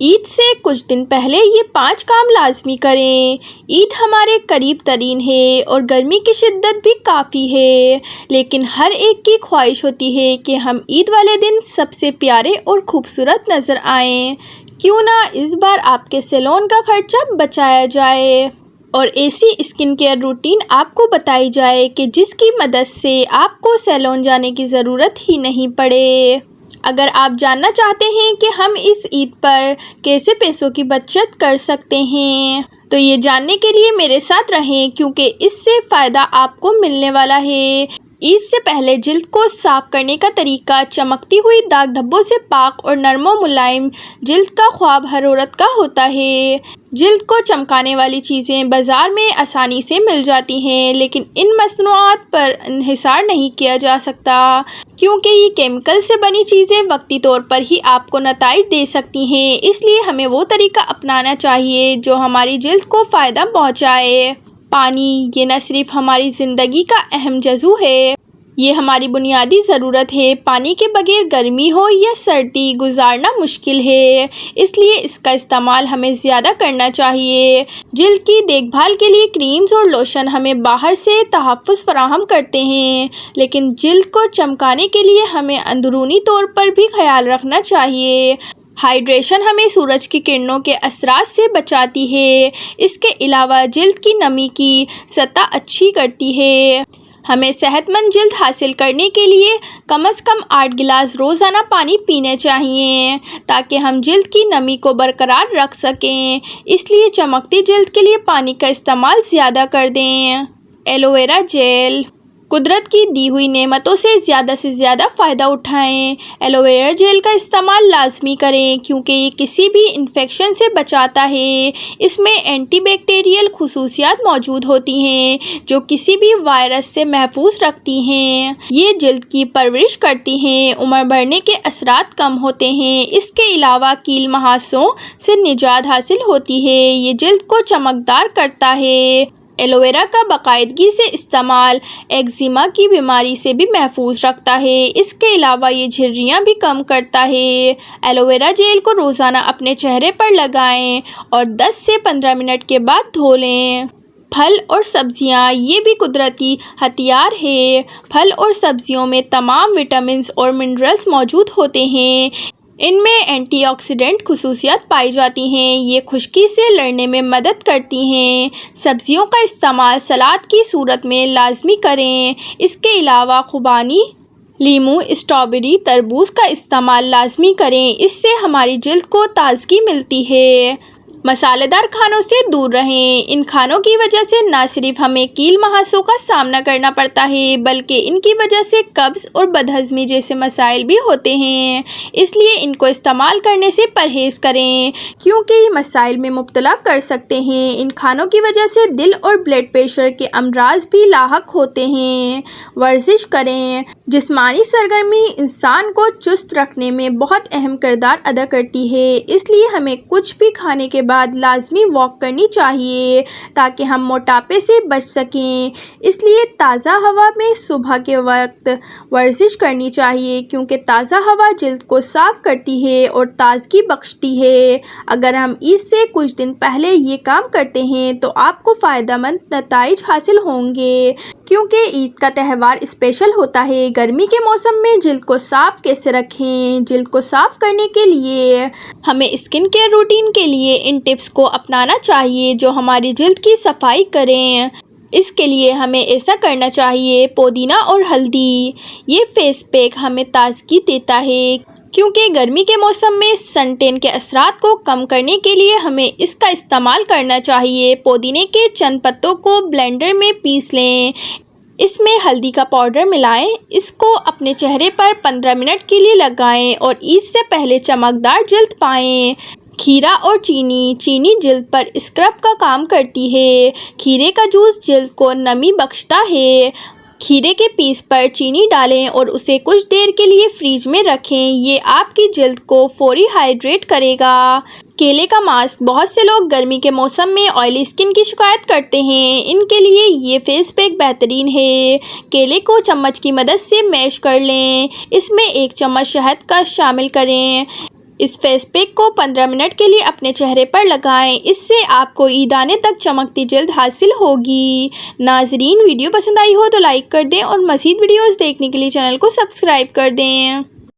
عید سے کچھ دن پہلے یہ 5 کام لازمی کریں۔ عید ہمارے قریب ترین ہے اور گرمی کی شدت بھی کافی ہے، لیکن ہر ایک کی خواہش ہوتی ہے کہ ہم عید والے دن سب سے پیارے اور خوبصورت نظر آئیں۔ کیوں نہ اس بار آپ کے سیلون کا خرچہ بچایا جائے اور ایسی اسکن کیئر روٹین آپ کو بتائی جائے کہ جس کی مدد سے آپ کو سیلون جانے کی ضرورت ہی نہیں پڑے۔ اگر آپ جاننا چاہتے ہیں کہ ہم اس عید پر کیسے پیسوں کی بچت کر سکتے ہیں تو یہ جاننے کے لیے میرے ساتھ رہیں، کیونکہ اس سے فائدہ آپ کو ملنے والا ہے۔ عید سے پہلے جلد کو صاف کرنے کا طریقہ: چمکتی ہوئی داغ دھبوں سے پاک اور نرم و ملائم جلد کا خواب ہر عورت کا ہوتا ہے۔ جلد کو چمکانے والی چیزیں بازار میں آسانی سے مل جاتی ہیں، لیکن ان مصنوعات پر انحصار نہیں کیا جا سکتا، کیونکہ یہ کیمیکل سے بنی چیزیں وقتی طور پر ہی آپ کو نتائج دے سکتی ہیں۔ اس لیے ہمیں وہ طریقہ اپنانا چاہیے جو ہماری جلد کو فائدہ پہنچائے۔ پانی، یہ نہ صرف ہماری زندگی کا اہم جزو ہے، یہ ہماری بنیادی ضرورت ہے۔ پانی کے بغیر گرمی ہو یا سردی گزارنا مشکل ہے، اس لیے اس کا استعمال ہمیں زیادہ کرنا چاہیے۔ جلد کی دیکھ بھال کے لیے کریمز اور لوشن ہمیں باہر سے تحفظ فراہم کرتے ہیں، لیکن جلد کو چمکانے کے لیے ہمیں اندرونی طور پر بھی خیال رکھنا چاہیے۔ ہائیڈریشن ہمیں سورج کی کرنوں کے اثرات سے بچاتی ہے، اس کے علاوہ جلد کی نمی کی سطح اچھی کرتی ہے۔ ہمیں صحت مند جلد حاصل کرنے کے لیے کم از کم 8 گلاس روزانہ پانی پینے چاہیے تاکہ ہم جلد کی نمی کو برقرار رکھ سکیں۔ اس لیے چمکتی جلد کے لیے پانی کا استعمال زیادہ کر دیں۔ ایلو ویرا جیل: قدرت کی دی ہوئی نعمتوں سے زیادہ فائدہ اٹھائیں۔ ایلو ویرا جیل کا استعمال لازمی کریں، کیونکہ یہ کسی بھی انفیکشن سے بچاتا ہے۔ اس میں اینٹی بیکٹیریل خصوصیات موجود ہوتی ہیں جو کسی بھی وائرس سے محفوظ رکھتی ہیں۔ یہ جلد کی پرورش کرتی ہیں، عمر بڑھنے کے اثرات کم ہوتے ہیں۔ اس کے علاوہ کیل مہاسوں سے نجات حاصل ہوتی ہے، یہ جلد کو چمکدار کرتا ہے۔ ایلو ویرا کا باقاعدگی سے استعمال ایگزیما کی بیماری سے بھی محفوظ رکھتا ہے۔ اس کے علاوہ یہ جھریاں بھی کم کرتا ہے۔ ایلو ویرا جیل کو روزانہ اپنے چہرے پر لگائیں اور 10 سے 15 منٹ کے بعد دھو لیں۔ پھل اور سبزیاں: یہ بھی قدرتی ہتھیار ہے۔ پھل اور سبزیوں میں تمام وٹامنز اور منرلز موجود ہوتے ہیں۔ ان میں اینٹی آکسیڈنٹ خصوصیات پائی جاتی ہیں، یہ خشکی سے لڑنے میں مدد کرتی ہیں۔ سبزیوں کا استعمال سلاد کی صورت میں لازمی کریں۔ اس کے علاوہ خوبانی، لیموں، اسٹرابیری، تربوز کا استعمال لازمی کریں، اس سے ہماری جلد کو تازگی ملتی ہے۔ مسالے دار کھانوں سے دور رہیں: ان کھانوں کی وجہ سے نہ صرف ہمیں کیل مہاسوں کا سامنا کرنا پڑتا ہے، بلکہ ان کی وجہ سے قبض اور بدہضمی جیسے مسائل بھی ہوتے ہیں۔ اس لیے ان کو استعمال کرنے سے پرہیز کریں، کیونکہ یہ مسائل میں مبتلا کر سکتے ہیں۔ ان کھانوں کی وجہ سے دل اور بلڈ پریشر کے امراض بھی لاحق ہوتے ہیں۔ ورزش کریں: جسمانی سرگرمی انسان کو چست رکھنے میں بہت اہم کردار ادا کرتی ہے، اس لیے ہمیں کچھ بھی کھانے کے بعد لازمی واک کرنی چاہیے تاکہ ہم موٹاپے سے بچ سکیں۔ اس لیے تازہ ہوا میں صبح کے وقت ورزش کرنی چاہیے، کیونکہ تازہ ہوا جلد کو صاف کرتی ہے اور تازگی بخشتی ہے۔ اگر ہم عید سے کچھ دن پہلے یہ کام کرتے ہیں تو آپ کو فائدہ مند نتائج حاصل ہوں گے، کیونکہ عید کا تہوار اسپیشل ہوتا ہے۔ گرمی کے موسم میں جلد کو صاف کیسے رکھیں؟ جلد کو صاف کرنے کے لیے ہمیں اسکن کیئر روٹین کے لیے ان ٹپس کو اپنانا چاہیے جو ہماری جلد کی صفائی کریں۔ اس کے لیے ہمیں ایسا کرنا چاہیے: پودینہ اور ہلدی: یہ فیس پیک ہمیں تازگی دیتا ہے، کیونکہ گرمی کے موسم میں سن ٹین کے اثرات کو کم کرنے کے لیے ہمیں اس کا استعمال کرنا چاہیے۔ پودینے کے چند پتوں کو بلینڈر میں پیس لیں، اس میں ہلدی کا پاؤڈر ملائیں، اس کو اپنے چہرے پر 15 منٹ کے لیے لگائیں اور عید سے پہلے چمکدار جلد پائیں۔ کھیرا اور چینی جلد پر اسکرب کا کام کرتی ہے۔ کھیرے کا جوس جلد کو نمی بخشتا ہے۔ کھیرے کے پیس پر چینی ڈالیں اور اسے کچھ دیر کے لیے فریج میں رکھیں، یہ آپ کی جلد کو فوری ہائیڈریٹ کرے گا۔ کیلے کا ماسک: بہت سے لوگ گرمی کے موسم میں آئلی اسکن کی شکایت کرتے ہیں، ان کے لیے یہ فیس پیک بہترین ہے۔ کیلے کو چمچ کی مدد سے میش کر لیں، اس میں 1 چمچ شہد کا شامل کریں، اس فیس پیک کو 15 منٹ کے لیے اپنے چہرے پر لگائیں، اس سے آپ کو عیدانے تک چمکتی جلد حاصل ہوگی۔ ناظرین، ویڈیو پسند آئی ہو تو لائک کر دیں اور مزید ویڈیوز دیکھنے کے لیے چینل کو سبسکرائب کر دیں۔